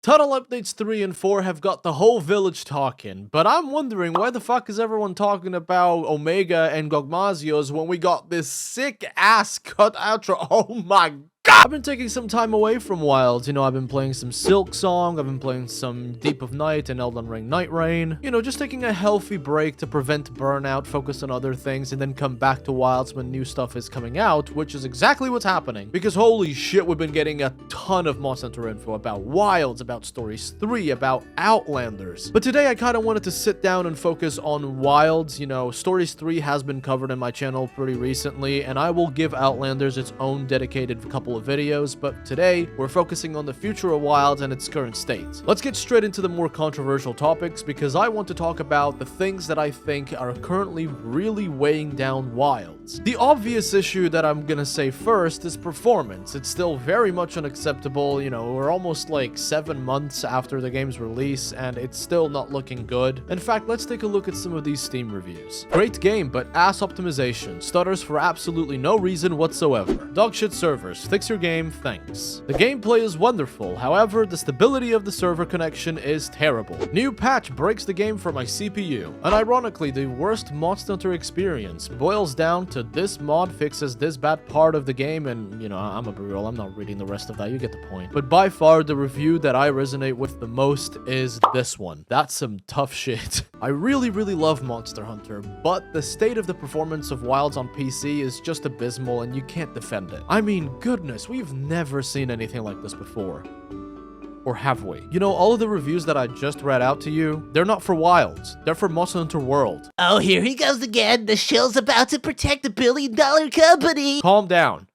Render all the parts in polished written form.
Tunnel Updates 3 and 4 have got the whole village talking, but I'm wondering why the fuck is everyone talking about Omega and Gogmazios when we got this sick-ass cut outro? Oh my god! I've been taking some time away from Wilds. I've been playing some Silksong, I've been playing some Deep of Night and Elden Ring Night Rain. Just taking a healthy break to prevent burnout, focus on other things, and then come back to Wilds when new stuff is coming out, which is exactly what's happening. Because holy shit, we've been getting a ton of Monster Hunter info about Wilds, about Stories 3, about Outlanders. But today I kind of wanted to sit down and focus on Wilds. Stories 3 has been covered in my channel pretty recently, and I will give Outlanders its own dedicated couple of videos, but today we're focusing on the future of Wilds and its current state. Let's get straight into the more controversial topics, because I want to talk about the things that I think are currently really weighing down Wilds. The obvious issue that I'm gonna say first is performance. It's still very much unacceptable. We're almost like 7 months after the game's release and it's still not looking good. In fact, let's take a look at some of these Steam reviews. Great game, but ass optimization. Stutters for absolutely no reason whatsoever. Dogshit servers. Fix your game, thanks. The gameplay is wonderful, however, the stability of the server connection is terrible. New patch breaks the game for my CPU. And ironically, the worst Monster Hunter experience boils down to this mod fixes this bad part of the game, and I'm a brutal, I'm not reading the rest of that, you get the point. But by far, the review that I resonate with the most is this one. That's some tough shit. I really love Monster Hunter, but the state of the performance of Wilds on PC is just abysmal and you can't defend it. I mean, goodness, we've never seen anything like this before. Or have we? All of the reviews that I just read out to you, they're not for Wilds. They're for Monster Hunter World. Oh, here he goes again. The shill's about to protect the billion-dollar company. Calm down.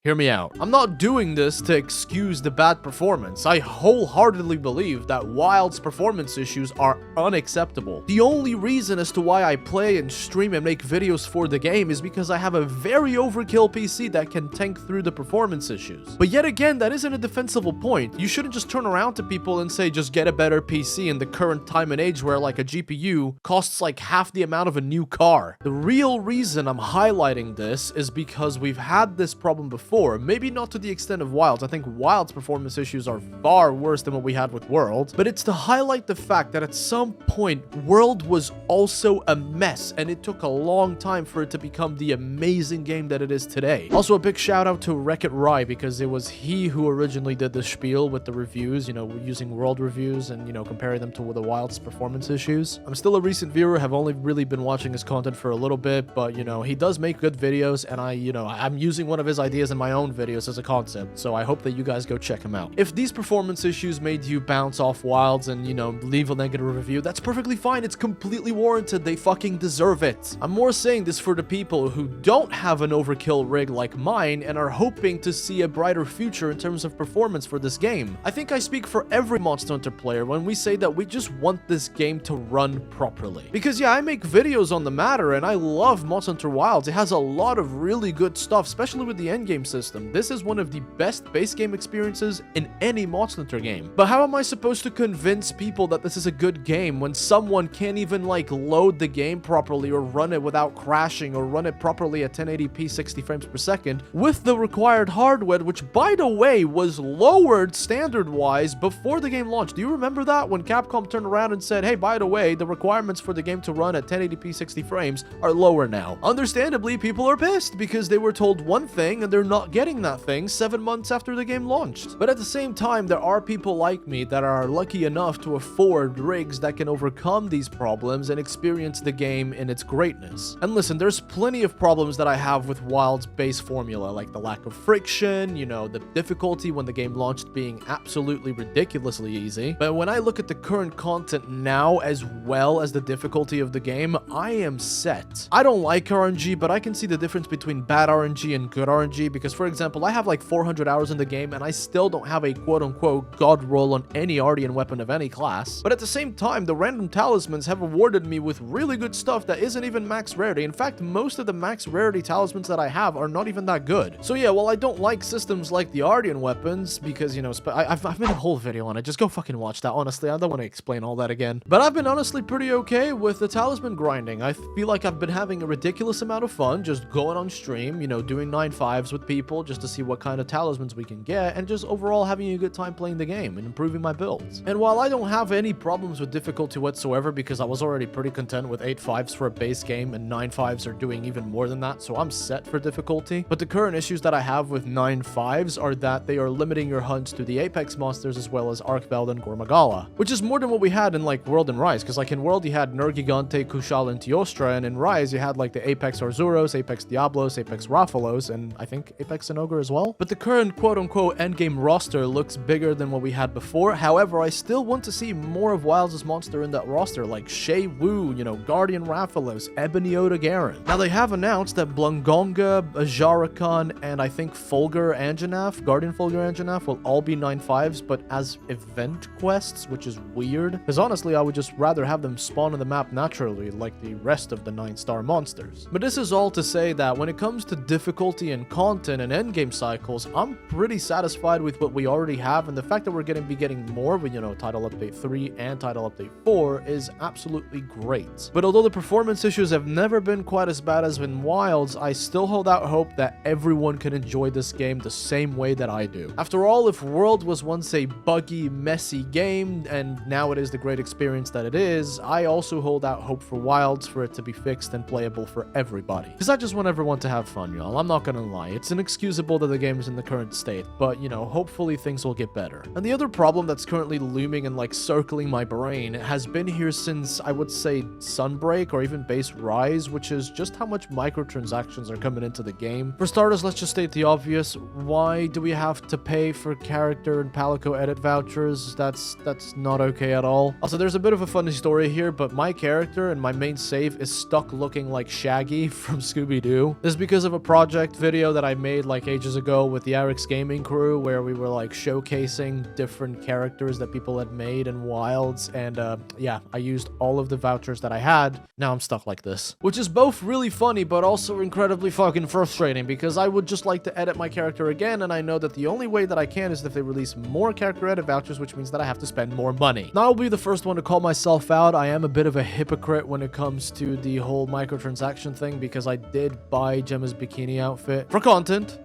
Hear me out. I'm not doing this to excuse the bad performance. I wholeheartedly believe that Wild's performance issues are unacceptable. The only reason as to why I play and stream and make videos for the game is because I have a very overkill PC that can tank through the performance issues. But yet again, that isn't a defensible point. You shouldn't just turn around to people and say, just get a better PC in the current time and age where like a GPU costs like half the amount of a new car. The real reason I'm highlighting this is because we've had this problem before. Maybe not to the extent of Wilds. I think Wilds' performance issues are far worse than what we had with World, but it's to highlight the fact that at some point, World was also a mess, and it took a long time for it to become the amazing game that it is today. Also, a big shout out to Wreck-It Rye, because it was he who originally did the spiel with the reviews, using World reviews and, comparing them to the Wilds' performance issues. I'm still a recent viewer, have only really been watching his content for a little bit, but, he does make good videos, and I'm using one of his ideas in my own videos as a concept, so I hope that you guys go check him out. If these performance issues made you bounce off Wilds and, leave a negative review, that's perfectly fine. It's completely warranted. They fucking deserve it. I'm more saying this for the people who don't have an overkill rig like mine and are hoping to see a brighter future in terms of performance for this game. I think I speak for every Monster Hunter player when we say that we just want this game to run properly. Because yeah, I make videos on the matter and I love Monster Hunter Wilds. It has a lot of really good stuff, especially with the endgame system. This is one of the best base game experiences in any Monster Hunter game. But how am I supposed to convince people that this is a good game when someone can't even load the game properly or run it without crashing or run it properly at 1080p 60 frames per second with the required hardware, which by the way was lowered standard wise before the game launched? Do you remember that when Capcom turned around and said, hey, by the way, the requirements for the game to run at 1080p 60 frames are lower now? Understandably, people are pissed because they were told one thing and they're not getting that thing 7 months after the game launched. But at the same time, there are people like me that are lucky enough to afford rigs that can overcome these problems and experience the game in its greatness. And listen, there's plenty of problems that I have with Wild's base formula, like the lack of friction, the difficulty when the game launched being absolutely ridiculously easy. But when I look at the current content now as well as the difficulty of the game, I am set. I don't like RNG, but I can see the difference between bad RNG and good RNG because, for example, I have like 400 hours in the game and I still don't have a quote-unquote god roll on any Artian weapon of any class. But at the same time, the random talismans have awarded me with really good stuff that isn't even max rarity. In fact, most of the max rarity talismans that I have are not even that good. So yeah, while I don't like systems like the Artian weapons, because, I've made a whole video on it. Just go fucking watch that, honestly. I don't want to explain all that again. But I've been honestly pretty okay with the talisman grinding. I feel like I've been having a ridiculous amount of fun just going on stream, doing 9/5s with people people just to see what kind of talismans we can get, and just overall having a good time playing the game and improving my builds. And while I don't have any problems with difficulty whatsoever, because I was already pretty content with 8 5s for a base game, and 9 5s are doing even more than that, so I'm set for difficulty. But the current issues that I have with 9 5s are that they are limiting your hunts to the Apex monsters as well as Arkveld and Gormagala, which is more than what we had in like World and Rise, because like in World you had Nergigante, Kushal, and Teostra, and in Rise you had like the Apex Arzuros, Apex Diablos, Apex Raphalos, and I think Apex Enogar as well. But the current quote-unquote endgame roster looks bigger than what we had before. However, I still want to see more of Wilds' monster in that roster, like Shay Wu, you know, Guardian Raphalos, Ebony Oda Garen. Now they have announced that Blungonga, Ajarakan, and I think Fulgur Anjanath, Guardian Fulgur Anjanath, will all be 9 5s, but as event quests, which is weird, because honestly I would just rather have them spawn on the map naturally like the rest of the 9-star monsters. But this is all to say that when it comes to difficulty and content and endgame cycles, I'm pretty satisfied with what we already have, and the fact that we're going to be getting more with, you know, Title Update 3 and Title Update 4 is absolutely great. But although the performance issues have never been quite as bad as in Wilds, I still hold out hope that everyone can enjoy this game the same way that I do. After all, if World was once a buggy, messy game, and now it is the great experience that it is, I also hold out hope for Wilds for it to be fixed and playable for everybody. Because I just want everyone to have fun, y'all. I'm not gonna lie. It's inexcusable that the game is in the current state, but, you know, hopefully things will get better. And the other problem that's currently looming and, like, circling my brain has been here since, I would say, Sunbreak or even Base Rise, which is just how much microtransactions are coming into the game. For starters, let's just state the obvious. Why do we have to pay for character and Palico edit vouchers? That's not okay at all. Also, there's a bit of a funny story here, but my character and my main save is stuck looking like Shaggy from Scooby-Doo. This is because of a project video that I made like ages ago with the Arix Gaming crew, where we were like showcasing different characters that people had made in Wilds, and yeah, I used all of the vouchers that I had. Now I'm stuck like this, which is both really funny but also incredibly fucking frustrating, because I would just like to edit my character again, and I know that the only way that I can is if they release more character edit vouchers, which means that I have to spend more money. Now I'll be the first one to call myself out. I am a bit of a hypocrite when it comes to the whole microtransaction thing, because I did buy Gemma's bikini outfit for content.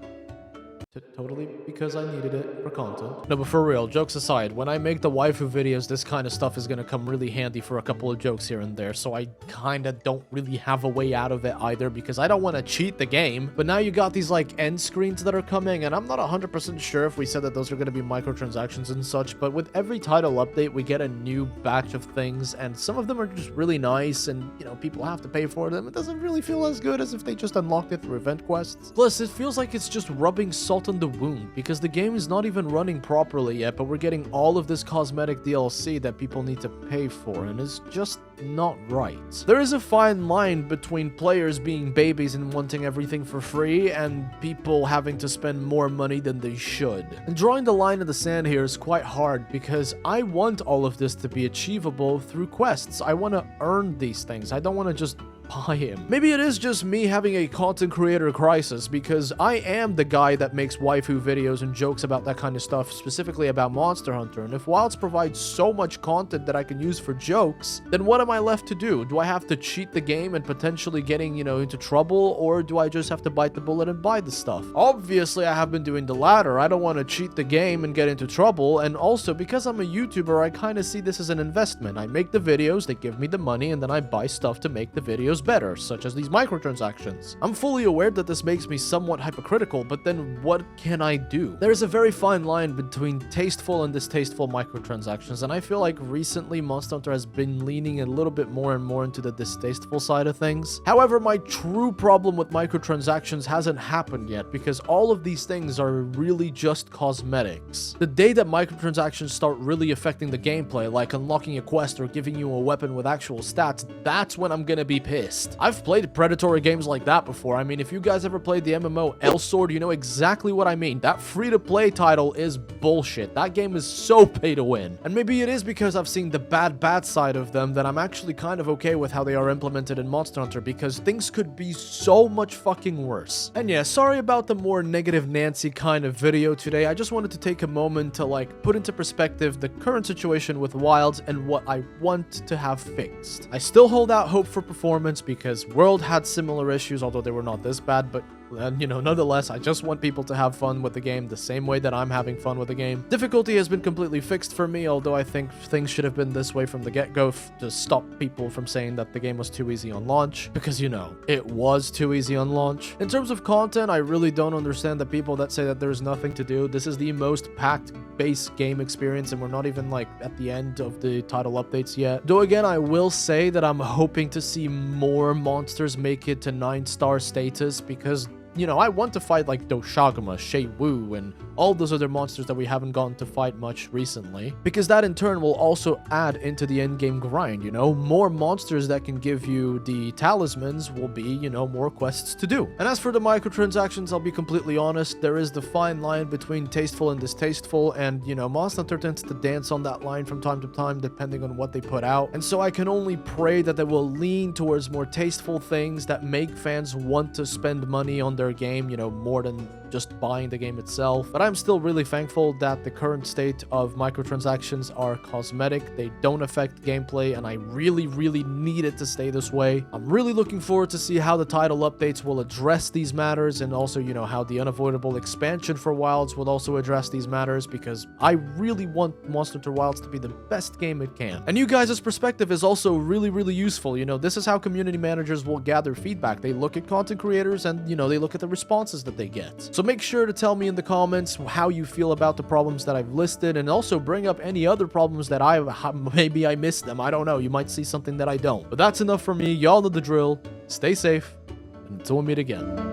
Totally because I needed it for content. No, but for real, jokes aside, when I make the waifu videos, this kind of stuff is gonna come really handy for a couple of jokes here and there, so I kinda don't really have a way out of it either, because I don't want to cheat the game. But now you got these like end screens that are coming, and I'm not 100% sure if we said that those are gonna be microtransactions and such, but with every title update we get a new batch of things, and some of them are just really nice, and you know, people have to pay for them. It doesn't really feel as good as if they just unlocked it through event quests. Plus, it feels like it's just rubbing salt on the wound, because the game is not even running properly yet, but we're getting all of this cosmetic DLC that people need to pay for, and it's just not right. There is a fine line between players being babies and wanting everything for free, and people having to spend more money than they should. And drawing the line in the sand here is quite hard, because I want all of this to be achievable through quests. I want to earn these things. I don't want to just buy him. Maybe it is just me having a content creator crisis, because I am the guy that makes waifu videos and jokes about that kind of stuff, specifically about Monster Hunter, and if Wilds provides so much content that I can use for jokes, then what am I left to do? Do I have to cheat the game and potentially getting, you know, into trouble, or do I just have to bite the bullet and buy the stuff? Obviously, I have been doing the latter. I don't want to cheat the game and get into trouble, and also because I'm a YouTuber, I kind of see this as an investment. I make the videos, they give me the money, and then I buy stuff to make the videos better, such as these microtransactions. I'm fully aware that this makes me somewhat hypocritical, but then what can I do? There is a very fine line between tasteful and distasteful microtransactions, and I feel like recently Monster Hunter has been leaning a little bit more and more into the distasteful side of things. However, my true problem with microtransactions hasn't happened yet, because all of these things are really just cosmetics. The day that microtransactions start really affecting the gameplay, like unlocking a quest or giving you a weapon with actual stats, that's when I'm gonna be pissed. I've played predatory games like that before. I mean, if you guys ever played the MMO Elsword, you know exactly what I mean. That free-to-play title is bullshit. That game is so pay to win. And maybe it is because I've seen the bad side of them that I'm actually kind of okay with how they are implemented in Monster Hunter, because things could be so much fucking worse. And yeah, sorry about the more negative Nancy kind of video today. I just wanted to take a moment to like put into perspective the current situation with Wilds and what I want to have fixed. I still hold out hope for performance, because World had similar issues, although they were not this bad, but And, you know, nonetheless, I just want people to have fun with the game the same way that I'm having fun with the game. Difficulty has been completely fixed for me, although I think things should have been this way from the get-go to stop people from saying that the game was too easy on launch, because, you know, it was too easy on launch. In terms of content, I really don't understand the people that say that there's nothing to do. This is the most packed base game experience, and we're not even, like, at the end of the title updates yet. Though, again, I will say that I'm hoping to see more monsters make it to 9-star status, because, you know, I want to fight like Doshaguma, Shei Wu, and all those other monsters that we haven't gotten to fight much recently, because that in turn will also add into the endgame grind, you know? More monsters that can give you the talismans will be, you know, more quests to do. And as for the microtransactions, I'll be completely honest, there is the fine line between tasteful and distasteful, and, you know, Monster Hunter tends to dance on that line from time to time depending on what they put out, and so I can only pray that they will lean towards more tasteful things that make fans want to spend money on their game, you know, more than just buying the game itself. But I'm still really thankful that the current state of microtransactions are cosmetic. They don't affect gameplay, and I really, really need it to stay this way. I'm really looking forward to see how the title updates will address these matters, and also, you know, how the unavoidable expansion for Wilds will also address these matters, because I really want Monster Hunter Wilds to be the best game it can. And you guys' perspective is also really, really useful. You know, this is how community managers will gather feedback. They look at content creators and, you know, they look at the responses that they get. So make sure to tell me in the comments how you feel about the problems that I've listed, and also bring up any other problems that maybe I missed them. I don't know. You might see something that I don't. But that's enough for me. Y'all know the drill. Stay safe, and until we meet again.